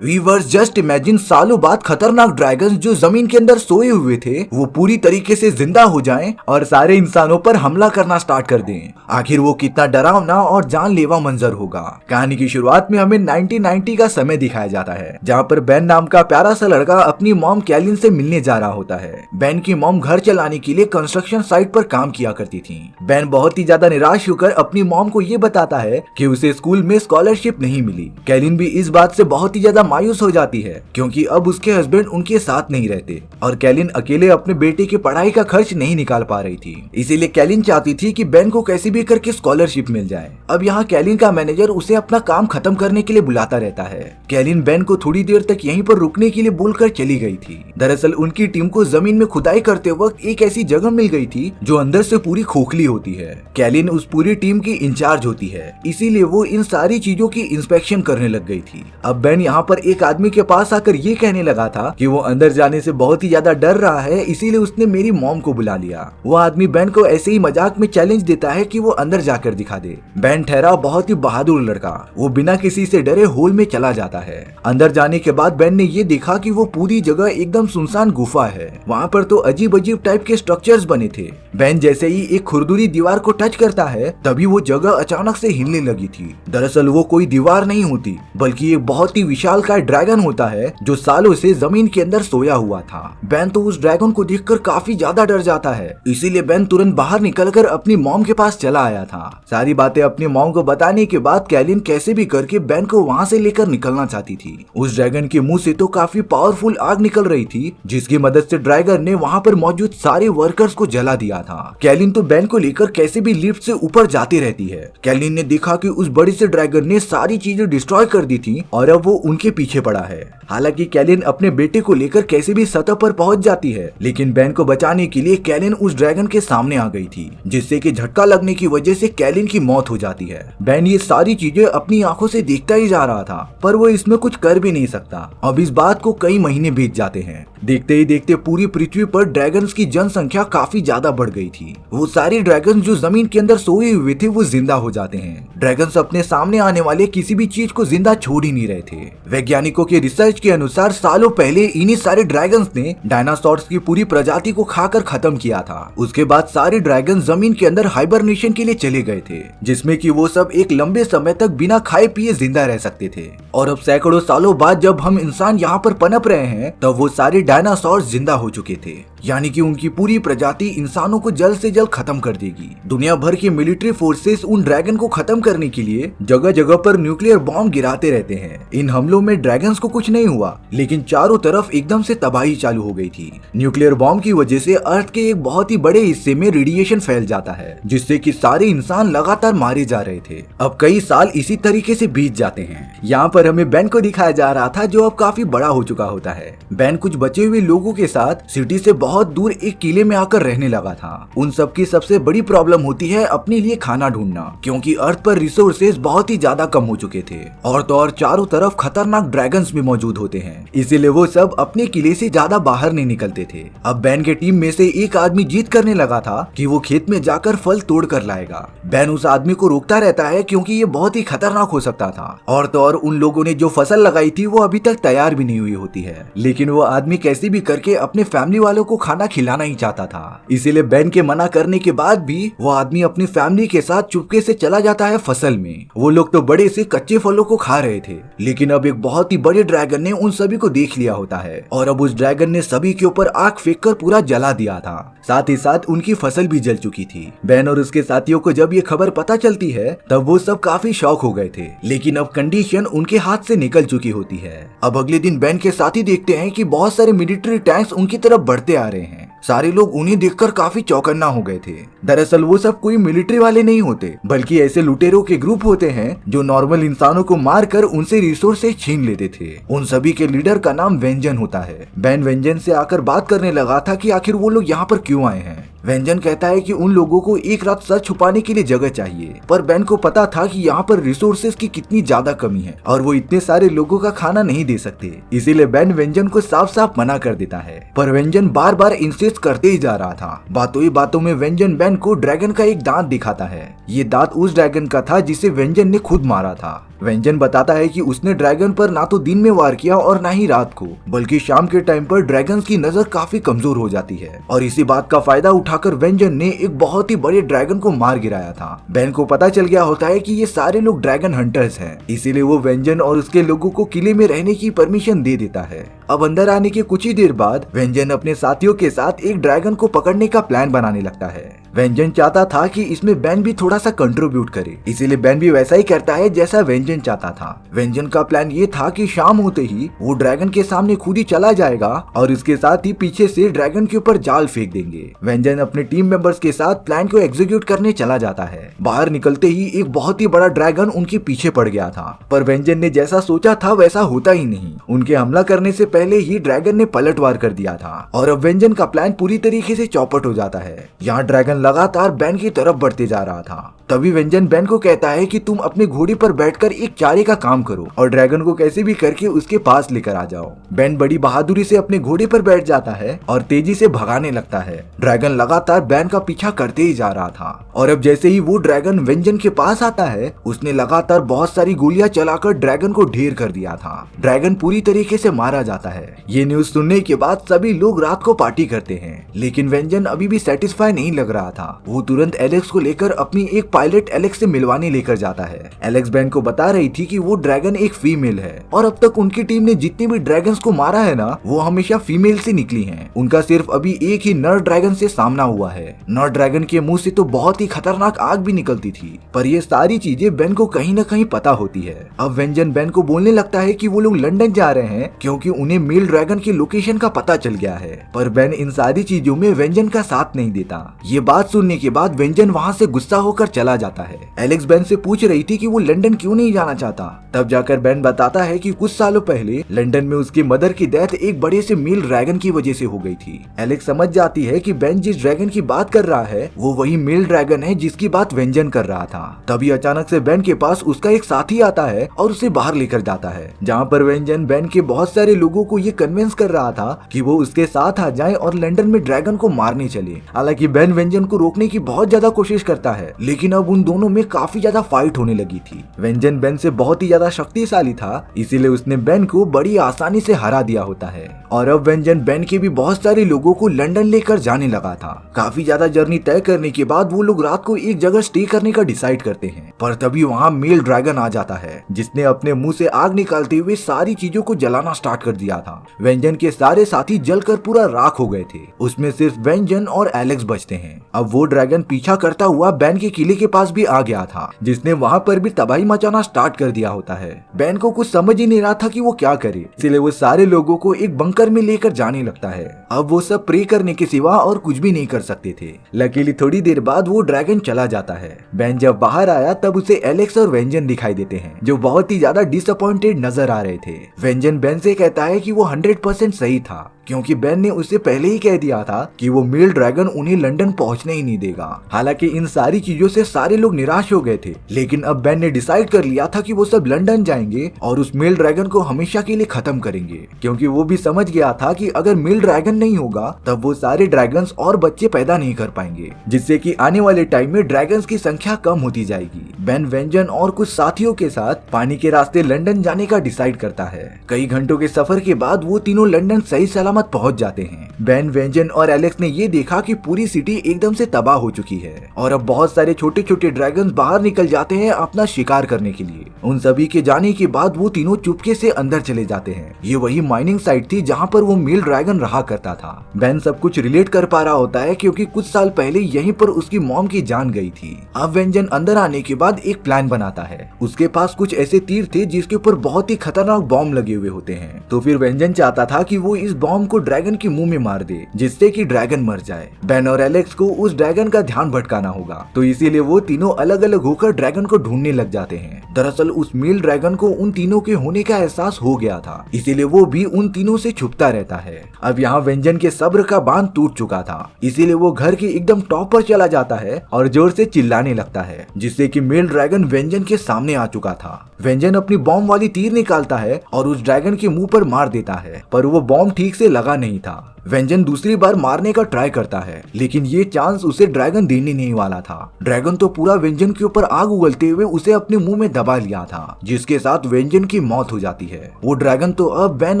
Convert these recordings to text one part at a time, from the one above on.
Viewers just imagine सालों बाद खतरनाक ड्रैगन्स जो जमीन के अंदर सोए हुए थे वो पूरी तरीके से जिंदा हो जाएं और सारे इंसानों पर हमला करना स्टार्ट कर दें। आखिर वो कितना डरावना और जानलेवा मंजर होगा। कहानी की शुरुआत में हमें 1990 का समय दिखाया जाता है, जहाँ पर बेन नाम का प्यारा सा लड़का अपनी मॉम कैलिन से मिलने जा रहा होता है। बेन की मॉम घर चलाने के लिए कंस्ट्रक्शन साइट पर काम किया करती थी। बेन बहुत ही ज्यादा निराश होकर अपनी मॉम को ये बताता है कि उसे स्कूल में स्कॉलरशिप नहीं मिली। कैलिन भी इस बात से बहुत ही ज्यादा मायूस हो जाती है क्योंकि अब उसके हस्बैंड उनके साथ नहीं रहते और कैलिन अकेले अपने बेटे की पढ़ाई का खर्च नहीं निकाल पा रही थी। इसीलिए कैलिन चाहती थी कि बेन को कैसे भी करके स्कॉलरशिप मिल जाए। अब यहाँ कैलिन का मैनेजर उसे अपना काम खत्म करने के लिए बुलाता रहता है। कैलिन बेन को थोड़ी देर तक यहीं पर रुकने के लिए बोलकर चली गई थी। दरअसल उनकी टीम को जमीन में खुदाई करते वक्त एक ऐसी जगह मिल गई थी जो अंदर से पूरी खोखली होती है। कैलिन उस पूरी टीम की इंचार्ज होती है, इसीलिए वो इन सारी चीजों की इंस्पेक्शन करने लग गई थी। अब बेन यहाँ पर एक आदमी के पास आकर ये कहने लगा था कि वो अंदर जाने से बहुत ही ज्यादा डर रहा है, इसीलिए उसने मेरी मॉम को बुला लिया। वो आदमी बेन को ऐसे ही मजाक में चैलेंज देता है कि वो अंदर जाकर दिखा दे। बेन ठहरा बहुत ही बहादुर लड़का, वो बिना किसी से डरे होल में चला जाता है। अंदर जाने के बाद बेन ने ये देखा कि वो पूरी जगह एकदम सुनसान गुफा है। वहाँ पर तो अजीब अजीब टाइप के स्ट्रक्चर्स बने थे। बेन जैसे ही एक खुरदुरी दीवार को टच करता है तभी वो जगह अचानक से हिलने लगी थी। दरअसल वो कोई दीवार नहीं होती बल्कि एक बहुत ही विशालकाय ड्रैगन होता है जो सालों से जमीन के अंदर सोया हुआ था। बेन तो उस ड्रैगन को देखकर काफी ज्यादा डर जाता है, इसीलिए बेन तुरंत बाहर निकलकर अपनी मॉम के पास चला आया था। सारी बातें अपनी मॉम को बताने के बाद कैलिन कैसे भी करके बेन को वहाँ से लेकर निकलना चाहती थी। उस ड्रैगन के मुंह से तो काफी पावरफुल आग निकल रही थी जिसकी मदद से ड्रैगन ने वहाँ पर मौजूद सारे वर्कर्स को जला दिया था। कैलिन तो बेन को लेकर कैसे भी लिफ्ट से ऊपर जाती रहती है। कैलिन ने देखा कि उस बड़े से ड्रैगन ने सारी चीजें डिस्ट्रॉय कर दी थी और अब वो उनके पीछे पड़ा है। हालांकि कैलिन अपने बेटे को लेकर कैसे भी सतह पर पहुंच जाती है, लेकिन बेन को बचाने के लिए कैलिन उस ड्रैगन के सामने आ गई थी, जिससे कि झटका लगने की वजह से कैलिन की मौत हो जाती है। बेन ये सारी चीजें अपनी आंखों से देखता ही जा रहा था, पर वो इसमें कुछ कर भी नहीं सकता। अब इस बात को कई महीने बीत जाते हैं। देखते ही देखते पूरी पृथ्वी पर ड्रैगन्स की जनसंख्या काफी ज्यादा बढ़ गई थी। वो सारे ड्रैगन जो जमीन के अंदर सोए हुए थे वो जिंदा हो जाते हैं। ड्रैगन्स अपने सामने आने वाले किसी भी चीज को जिंदा छोड़ ही नहीं रहे थे। वैज्ञानिकों के रिसर्च के अनुसार सालों पहले इन्हीं सारे ड्रैगन्स ने डायनासोर्स की पूरी प्रजाति को खाकर खत्म किया था। उसके बाद सारे ड्रैगन जमीन के अंदर हाइबरनेशन के लिए चले गए थे, जिसमें कि वो सब एक लंबे समय तक बिना खाए पिए जिंदा रह सकते थे। और अब सैकड़ों सालों बाद जब हम इंसान यहाँ पर पनप रहे हैं तब वो सारे डायनासोर्स जिंदा हो चुके थे, यानी कि उनकी पूरी प्रजाति इंसानों को जल्द से जल्द खत्म कर देगी। दुनिया भर की मिलिट्री फोर्सेस उन ड्रैगन को खत्म करने के लिए जगह जगह पर न्यूक्लियर बॉम्ब गिराते रहते हैं। इन हमलों में ड्रैगन्स को कुछ नहीं हुआ, लेकिन चारों तरफ एकदम से तबाही चालू हो गई थी। न्यूक्लियर बॉम्ब की वजह से अर्थ के एक बहुत ही बड़े हिस्से में रेडिएशन फैल जाता है, जिससे कि सारे इंसान लगातार मारे जा रहे थे। अब कई साल इसी तरीके से बीत जाते हैं। यहाँ पर हमें बेन को दिखाया जा रहा था जो अब काफी बड़ा हो चुका होता है। बेन कुछ बचे हुए लोगों के साथ सिटी से बहुत दूर एक किले में आकर रहने लगा था। उन सबकी सबसे बड़ी प्रॉब्लम होती है अपने लिए खाना ढूंढना, क्योंकि अर्थ पर रिसोर्सेज बहुत ही ज्यादा कम हो चुके थे और तो और चारों तरफ खतरनाक ड्रैगन्स भी मौजूद होते हैं, इसीलिए वो सब अपने किले से ज्यादा बाहर नहीं निकलते थे। अब बेन के टीम में से एक आदमी जीत करने लगा था कि वो खेत में जाकर फल तोड़ कर लाएगा। बेन उस आदमी को रोकता रहता है क्योंकि ये बहुत ही खतरनाक हो सकता था और तो और उन लोगों ने जो फसल लगाई थी वो अभी तक तैयार भी नहीं हुई होती है। लेकिन वो आदमी कैसे भी करके अपने फैमिली वालों को खाना खिलाना ही चाहता था, इसीलिए बेन के मना करने के बाद भी वो आदमी अपनी फैमिली के साथ चुपके से चला जाता है फसल में। वो लोग तो बड़े से कच्चे फलों को खा रहे थे, लेकिन अब एक बहुत ही बड़े ड्रैगन ने उन सभी को देख लिया होता है और अब उस ड्रैगन ने सभी के ऊपर आग फेंककर पूरा जला दिया था। साथ ही साथ उनकी फसल भी जल चुकी थी। बेन और उसके साथियों को जब ये खबर पता चलती है तब वो सब काफी शॉक हो गए थे, लेकिन अब कंडीशन उनके हाथ से निकल चुकी होती है। अब अगले दिन बेन के साथी देखते हैं कि बहुत सारे मिलिट्री टैंक्स उनकी तरफ बढ़ते आ रहे हैं। सारे लोग उन्हें देखकर काफी चौकन्ना हो गए थे। दरअसल वो सब कोई मिलिट्री वाले नहीं होते, बल्कि ऐसे लुटेरों के ग्रुप होते हैं जो नॉर्मल इंसानों को मारकर उनसे रिसोर्सेज छीन लेते थे। उन सभी के लीडर का नाम वेंजन होता है। बेन वेंजन से आकर बात करने लगा था कि आखिर वो लोग यहाँ पर क्यों आए हैं। वेंजन कहता है कि उन लोगों को एक रात सर छुपाने के लिए जगह चाहिए, पर बेन को पता था कि यहाँ पर रिसोर्सेज की कितनी ज्यादा कमी है और वो इतने सारे लोगों का खाना नहीं दे सकते। इसीलिए बेन वेंजन को साफ साफ मना कर देता है, पर वेंजन बार बार इंसिस्ट करते ही जा रहा था। बातों ही बातों में वेंजन बेन को ड्रैगन का एक दांत दिखाता है। ये दांत उस ड्रैगन का था जिसे वेंजन ने खुद मारा था। व्यंजन बताता है कि उसने ड्रैगन पर ना तो दिन में वार किया और ना ही रात को, बल्कि शाम के टाइम पर ड्रैगन की नजर काफी कमजोर हो जाती है। और इसी बात का फायदा उठाकर व्यंजन ने एक बहुत ही बड़े ड्रैगन को मार गिराया था। बेन को पता चल गया होता है कि ये सारे लोग ड्रैगन हंटर्स हैं, इसीलिए वो व्यंजन और उसके लोगों को किले में रहने की परमिशन दे देता है। अब अंदर आने के कुछ ही देर बाद व्यंजन अपने साथियों के साथ एक ड्रैगन को पकड़ने का प्लान बनाने लगता है। व्यंजन चाहता था कि इसमें बेन भी थोड़ा सा कंट्रीब्यूट करे, इसीलिए बेन भी वैसा ही करता है जैसा व्यंजन चाहता था। व्यंजन का प्लान ये था कि शाम होते ही वो ड्रैगन के सामने खुद ही चला जाएगा और इसके साथ ही पीछे से ड्रैगन के ऊपर जाल फेंक देंगे। व्यंजन अपने टीम मेंबर्स के साथ प्लान को एग्जीक्यूट करने चला जाता है। बाहर निकलते ही एक बहुत ही बड़ा ड्रैगन उनके पीछे पड़ गया था, पर व्यंजन ने जैसा सोचा था वैसा होता ही नहीं। उनके हमला करने से पहले ही ड्रैगन ने पलटवार कर दिया था और अब व्यंजन का प्लान पूरी तरीके से चौपट हो जाता है। यहाँ ड्रैगन लगातार बेन की तरफ बढ़ते जा रहा था। तभी व्यंजन बेन को कहता है कि तुम अपने घोड़े पर बैठकर एक चारे का काम करो और ड्रैगन को कैसे भी करके उसके पास लेकर आ जाओ। बेन बड़ी बहादुरी से अपने घोड़े पर बैठ जाता है और तेजी से भगाने लगता है। ड्रैगन लगातार बेन का पीछा करते ही जा रहा था और अब जैसे ही वो ड्रैगन व्यंजन के पास आता है, उसने लगातार बहुत सारी गोलियां चलाकर ड्रैगन को ढेर कर दिया था। ड्रैगन पूरी तरीके से मारा जाता है। ये न्यूज सुनने के बाद सभी लोग रात को पार्टी करते हैं, लेकिन व्यंजन अभी भी सेटिस्फाई नहीं लग रहा था। वो तुरंत एलेक्स को लेकर अपनी एक पायलट एलेक्स से मिलवाने लेकर जाता है। एलेक्स बेन को बता रही थी कि वो ड्रैगन एक फीमेल है और अब तक उनकी टीम ने जितने भी ड्रैगन्स को मारा है ना, वो हमेशा फीमेल से निकली हैं। उनका सिर्फ अभी एक ही नर ड्रैगन से सामना हुआ है। नर ड्रैगन के मुंह से तो बहुत ही खतरनाक आग भी निकलती थी, पर ये सारी चीजें बेन को कहीं न कहीं पता होती है। अब व्यंजन बेन को बोलने लगता है कि वो लोग लंदन जा रहे हैं क्योंकि उन्हें मेल ड्रैगन की लोकेशन का पता चल गया है, पर बेन इन सारी चीजों में व्यंजन का साथ नहीं देता। ये बात सुनने के बाद व्यंजन वहाँ से गुस्सा होकर चला जाता है। एलेक्स बेन से पूछ रही थी कि वो लंदन क्यों नहीं जाना चाहता। तब जाकर बेन बताता है कि कुछ सालों पहले लंदन में उसकी मदर की डेथ एक बड़े से मेल ड्रैगन की वजह से हो गई थी। एलेक्स समझ जाती है कि बेन जिस ड्रैगन की बात कर रहा है वो वही मेल ड्रैगन है जिसकी बात व्यंजन कर रहा था। तभी अचानक से बेन के पास उसका एक साथी आता है और उसे बाहर लेकर जाता है, जहाँ पर व्यंजन बेन के बहुत सारे लोगों को ये कन्विंस कर रहा था कि वो उसके साथ आ जाए और लंदन में ड्रैगन को मारने चले। हालांकि बेन व्यंजन को रोकने की बहुत ज्यादा कोशिश करता है, लेकिन अब उन दोनों में काफी ज्यादा फाइट होने लगी थी। व्यंजन बेन से बहुत ही ज्यादा शक्तिशाली था, इसीलिए उसने बेन को बड़ी आसानी से हरा दिया होता है। और अब व्यंजन बेन के भी बहुत सारे लोगों को लंदन लेकर जाने लगा था। काफी ज्यादा जर्नी तय करने के बाद वो लोग रात को एक जगह स्टे करने का डिसाइड करते हैं, पर तभी वहाँ मेल ड्रैगन आ जाता है जिसने अपने मुंह से आग निकालते हुए सारी चीजों को जलाना स्टार्ट कर दिया था। व्यंजन के सारे साथी जलकर पूरा राख हो गए थे, उसमें सिर्फ व्यंजन और एलेक्स बचते हैं। अब वो ड्रैगन पीछा करता हुआ बेन के किले के पास भी आ गया था, जिसने वहाँ पर भी तबाही मचाना स्टार्ट कर दिया होता है। बेन को कुछ समझ ही नहीं रहा था कि वो क्या करे, इसलिए वो सारे लोगों को एक बंकर में लेकर जाने लगता है। अब वो सब प्रे करने के सिवा और कुछ भी नहीं कर सकते थे। लकीली थोड़ी देर बाद वो ड्रैगन चला जाता है। बेन जब बाहर आया तब उसे एलेक्स और व्यंजन दिखाई देते हैं, जो बहुत ही ज्यादा डिसअपॉइंटेड नजर आ रहे थे। व्यंजन बेन से कहता है कि वो 100% सही था, क्योंकि बेन ने उससे पहले ही कह दिया था कि वो मेल ड्रैगन उन्हें लंदन पहुंचने ही नहीं देगा। हालांकि इन सारी चीजों से सारे लोग निराश हो गए थे, लेकिन अब बेन ने डिसाइड कर लिया था कि वो सब लंदन जाएंगे और उस मेल ड्रैगन को हमेशा के लिए खत्म करेंगे, क्योंकि वो भी समझ गया था कि अगर मेल ड्रैगन नहीं होगा तब वो सारे ड्रैगन्स और बच्चे पैदा नहीं कर पाएंगे, जिससे कि आने वाले टाइम में ड्रैगन्स की संख्या कम होती जाएगी। बेन व्यंजन और कुछ साथियों के साथ पानी के रास्ते लंदन जाने का डिसाइड करता है। कई घंटों के सफर के बाद वो तीनों लंदन सही सलामत पहुंच जाते हैं। बेन, व्यंजन और एलेक्स ने ये देखा कि पूरी सिटी एकदम से तबाह हो चुकी है और अब बहुत सारे छोटे छोटे ड्रैगन्स बाहर निकल जाते हैं अपना शिकार करने के लिए। उन सभी के जाने के बाद वो तीनों चुपके से अंदर चले जाते हैं। ये वही माइनिंग साइट थी जहाँ पर वो मेल ड्रैगन रहा करता था। बेन सब कुछ रिलेट कर पा रहा होता है, क्योंकि कुछ साल पहले यहीं पर उसकी मॉम की जान गई थी। अब व्यंजन अंदर आने के बाद एक प्लान बनाता है। उसके पास कुछ ऐसे तीर थे जिसके ऊपर बहुत ही खतरनाक बॉम्ब लगे हुए होते हैं, तो फिर व्यंजन चाहता था कि वो इस बॉम्ब को ड्रैगन के मुंह में मार दे, जिससे कि ड्रैगन मर जाए। बेन और एलेक्स को उस ड्रैगन का ध्यान भटकाना होगा, तो इसीलिए वो तीनों अलग अलग होकर ड्रैगन को ढूंढने लग जाते हैं। दरअसल उस मेल ड्रैगन को उन तीनों के होने का एहसास हो गया था, इसीलिए वो भी उन तीनों से छुपता रहता है। अब यहाँ व्यंजन के सब्र का बांध टूट चुका था, इसीलिए वो घर के एकदम टॉप पर चला जाता है और जोर से चिल्लाने लगता है, जिससे कि मेल ड्रैगन व्यंजन के सामने आ चुका था। व्यंजन अपनी बॉम्ब वाली तीर निकालता है और उस ड्रैगन के मुंह पर मार देता है, पर वो बॉम्ब ठीक से लगा नहीं था। वेंजन दूसरी बार मारने का ट्राई करता है, लेकिन ये चांस उसे ड्रैगन देने नहीं वाला था। ड्रैगन तो पूरा वेंजन के ऊपर आग उगलते हुए उसे अपने मुंह में दबा लिया था, जिसके साथ वेंजन की मौत हो जाती है। वो ड्रैगन तो अब बेन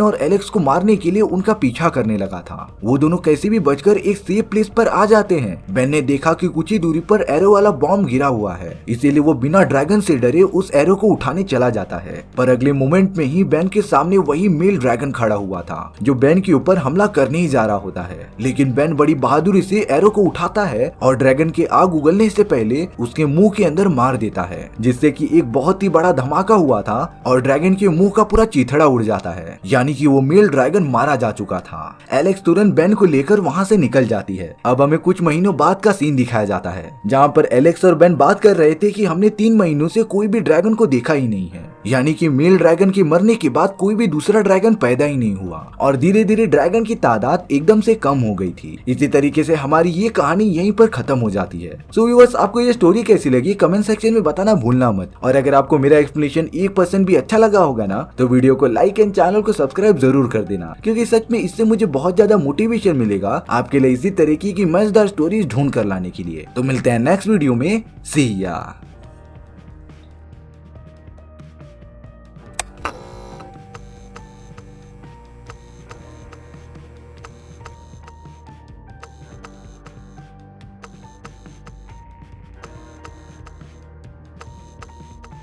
और एलेक्स को मारने के लिए उनका पीछा करने लगा था। वो दोनों कैसे भी बचकर एक सेफ प्लेस पर आ जाते हैं। बेन ने देखा कि कुछ ही दूरी पर एरो वाला बॉम्ब गिरा हुआ है, इसीलिए वो बिना ड्रैगन से डरे उस एरो को उठाने चला जाता है। पर अगले मोमेंट में ही बेन के सामने वही मेल ड्रैगन खड़ा हुआ था, जो बेन के ऊपर हमला करने ही जा रहा होता है। लेकिन बेन बड़ी बहादुरी से एरो को उठाता है और ड्रैगन के आग उगलने से पहले उसके मुंह के अंदर मार देता है, जिससे कि एक बहुत ही बड़ा धमाका हुआ था और ड्रैगन के मुंह का पूरा चीथड़ा उड़ जाता है, यानी कि वो मेल ड्रैगन मारा जा चुका था। एलेक्स तुरंत बेन को लेकर वहां से निकल जाती है। अब हमें कुछ महीनों बाद का सीन दिखाया जाता है, जहाँ पर एलेक्स और बेन बात कर रहे थे कि हमने 3 महीनों से कोई भी ड्रैगन को देखा ही नहीं है, यानी कि मेल ड्रैगन के मरने के बाद कोई भी दूसरा ड्रैगन पैदा ही नहीं हुआ और धीरे धीरे ड्रैगन की तादाद एकदम से कम हो गई थी। इसी तरीके से हमारी ये कहानी यहीं पर खत्म हो जाती है। सो व्यूअर्स, आपको ये स्टोरी कैसी लगी कमेंट सेक्शन में बताना भूलना मत। और अगर आपको मेरा एक्सप्लेनेशन 1% भी अच्छा लगा होगा ना, तो वीडियो को लाइक एंड चैनल को सब्सक्राइब जरूर कर देना, क्योंकि सच में इससे मुझे बहुत ज्यादा मोटिवेशन मिलेगा आपके लिए इसी तरीके की मजेदार स्टोरीज ढूंढ कर लाने के लिए। तो मिलते हैं नेक्स्ट वीडियो में। सी या।